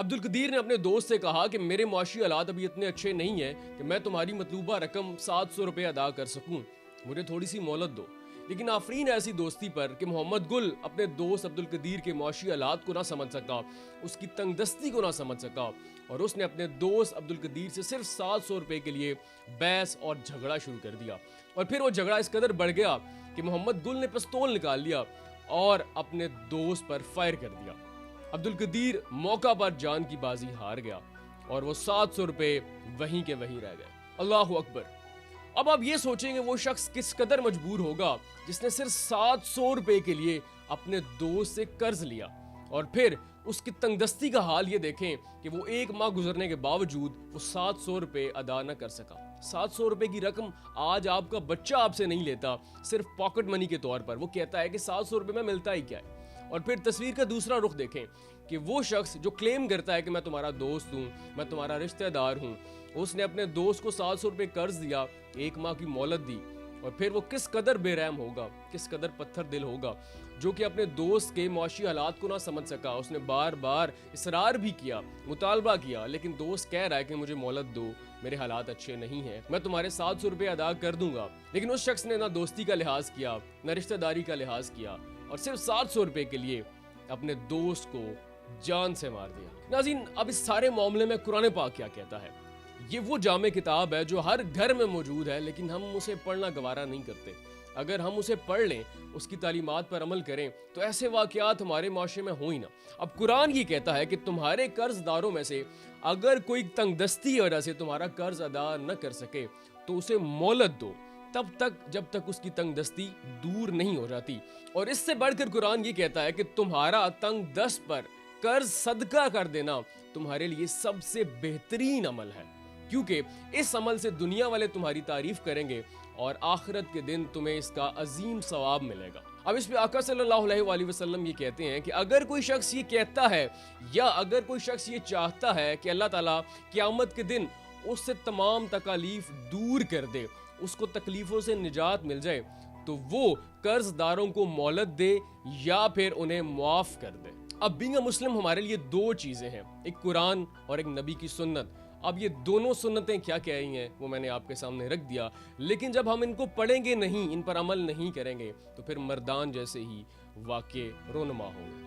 عبد القدیر نے اپنے دوست سے کہا کہ میرے معاشی حالات ابھی اتنے اچھے نہیں ہیں کہ میں تمہاری مطلوبہ رقم 700 روپے ادا کر سکوں، مجھے تھوڑی سی مہلت دو۔ لیکن آفرین ایسی دوستی پر کہ محمد گل اپنے دوست عبد القدیر کے معاشی حالات کو نہ سمجھ سکا، اس کی تنگ دستی کو نہ سمجھ سکا، اور اس نے اپنے دوست عبد القدیر سے صرف 700 روپے کے لیے بحث اور جھگڑا شروع کر دیا۔ اور پھر وہ جھگڑا اس قدر بڑھ گیا کہ محمد گل نے پستول نکال لیا اور اپنے دوست پر فائر کر دیا۔ عبد القدیر موقع پر جان کی بازی ہار گیا اور وہ 700 روپے وہیں کے وہیں رہ گئے۔ اللہ اکبر۔ اب آپ یہ سوچیں کہ وہ شخص کس قدر مجبور ہوگا جس نے صرف 700 روپے کے لیے اپنے دوست سے قرض لیا، اور پھر اس کی تنگ دستی کا حال یہ دیکھیں کہ وہ 1 ماہ گزرنے کے باوجود وہ 700 روپے ادا نہ کر سکا۔ 700 روپے کی رقم آج آپ کا بچہ آپ سے نہیں لیتا صرف پاکٹ منی کے طور پر، وہ کہتا ہے کہ 700 روپے میں ملتا ہی کیا ہے۔ اور پھر تصویر کا دوسرا رخ دیکھیں کہ وہ شخص جو کلیم کرتا ہے کہ میں تمہارا دوست ہوں، میں تمہارا رشتہ دار ہوں، اس نے اپنے دوست کو 700 روپے قرض دیا، 1 ماہ کی مہلت دی، اور پھر وہ کس قدر بے رحم ہوگا، کس قدر پتھر دل ہوگا، جو کہ اپنے دوست کے معاشی حالات کو نہ سمجھ سکا۔ اس نے بار بار اصرار بھی کیا، مطالبہ کیا، لیکن دوست کہہ رہا ہے کہ مجھے مہلت دو، میرے حالات اچھے نہیں ہیں، میں تمہارے 700 روپے ادا کر دوں گا۔ لیکن اس شخص نے نہ دوستی کا لحاظ کیا، نہ رشتہ داری کا لحاظ کیا، اور صرف 700 روپے کے لیے اپنے دوست کو جان سے مار دیا۔ ناظرین، اب اس سارے معاملے میں قرآن پاک کیا کہتا ہے؟ یہ وہ جامع کتاب ہے جو ہر گھر میں موجود ہے، لیکن ہم اسے پڑھنا گوارا نہیں کرتے۔ اگر ہم اسے پڑھ لیں، اس کی تعلیمات پر عمل کریں، تو ایسے واقعات ہمارے معاشرے میں ہوں ہی نہ۔ اب قرآن یہ کہتا ہے کہ تمہارے قرض داروں میں سے اگر کوئی تنگ دستی کی وجہ سے تمہارا قرض ادا نہ کر سکے تو اسے مہلت دو، تب تک جب تک اس کی تنگ دستی دور نہیں ہو جاتی۔ اور اس سے بڑھ کر قرآن یہ کہتا ہے کہ تمہارا تنگ دست پر قرض صدقہ کر دینا تمہارے لیے سب سے بہترین عمل ہے، کیونکہ اس عمل سے دنیا والے تمہاری تعریف کریں گے اور آخرت کے دن تمہیں اس کا عظیم ثواب ملے گا۔ اب اس پہ آقا صلی اللہ علیہ وآلہ وسلم یہ کہتے ہیں کہ اگر کوئی شخص یہ کہتا ہے یا اگر کوئی شخص یہ چاہتا ہے کہ اللہ تعالیٰ قیامت کے دن اس سے تمام تکالیف دور کر دے، اس کو تکلیفوں سے نجات مل جائے، تو وہ قرض داروں کو مہلت دے یا پھر انہیں معاف کر دے۔ اب بینگ اے مسلم ہمارے لیے 2 چیزیں ہیں، ایک قرآن اور ایک نبی کی سنت۔ اب یہ دونوں سنتیں کیا کہہ رہی ہیں وہ میں نے آپ کے سامنے رکھ دیا، لیکن جب ہم ان کو پڑھیں گے نہیں، ان پر عمل نہیں کریں گے، تو پھر مردان جیسے ہی واقع رونما ہوں گے۔